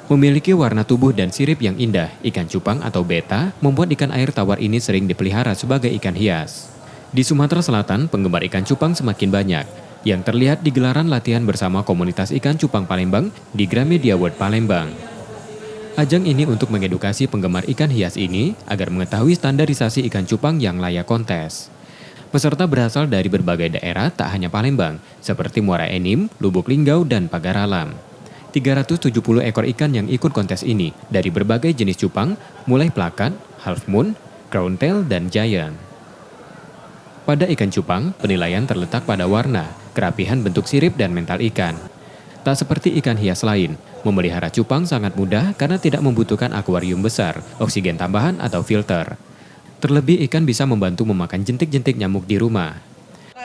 Memiliki warna tubuh dan sirip yang indah, ikan cupang atau beta membuat ikan air tawar ini sering dipelihara sebagai ikan hias. Di Sumatera Selatan, penggemar ikan cupang semakin banyak, yang terlihat di gelaran latihan bersama komunitas ikan cupang Palembang di Gramedia World Palembang. Ajang ini untuk mengedukasi penggemar ikan hias ini agar mengetahui standarisasi ikan cupang yang layak kontes. Peserta berasal dari berbagai daerah tak hanya Palembang, seperti Muara Enim, Lubuk Linggau, dan Pagar Alam. 370 ekor ikan yang ikut kontes ini dari berbagai jenis cupang, mulai plakat, half moon, crown tail, dan giant. Pada ikan cupang, penilaian terletak pada warna, kerapihan bentuk sirip, dan mental ikan. Tak seperti ikan hias lain, memelihara cupang sangat mudah karena tidak membutuhkan akuarium besar, oksigen tambahan, atau filter. Terlebih ikan bisa membantu memakan jentik-jentik nyamuk di rumah.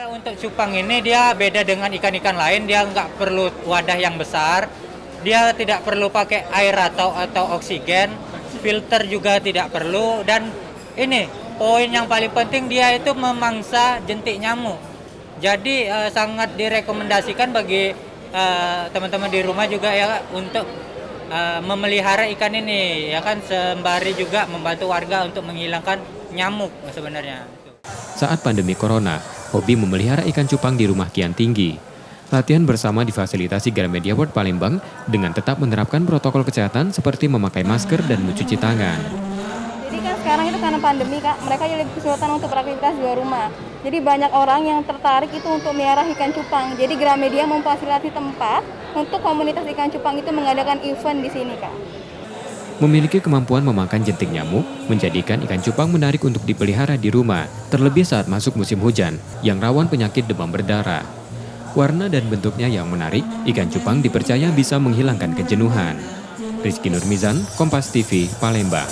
Untuk cupang ini dia beda dengan ikan-ikan lain, dia nggak perlu wadah yang besar, dia tidak perlu pakai air atau oksigen, filter juga tidak perlu, dan ini poin yang paling penting dia itu memangsa jentik nyamuk. Jadi sangat direkomendasikan bagi teman-teman di rumah juga ya untuk memelihara ikan ini ya kan, sembari juga membantu warga untuk menghilangkan nyamuk sebenarnya. Saat pandemi corona, hobi memelihara ikan cupang di rumah kian tinggi. Latihan bersama difasilitasi Gramedia World Palembang dengan tetap menerapkan protokol kesehatan seperti memakai masker dan mencuci tangan. Jadi kan sekarang itu karena pandemi Kak, mereka lebih kesulitan untuk beraktivitas di luar rumah. Jadi banyak orang yang tertarik itu untuk melihara ikan cupang. Jadi Gramedia memfasilitasi tempat untuk komunitas ikan cupang itu mengadakan event di sini Kak. Memiliki kemampuan memakan jentik nyamuk, menjadikan ikan cupang menarik untuk dipelihara di rumah, terlebih saat masuk musim hujan, yang rawan penyakit demam berdarah. Warna dan bentuknya yang menarik, ikan cupang dipercaya bisa menghilangkan kejenuhan. Rizky Nurmizan, Kompas TV, Palembang.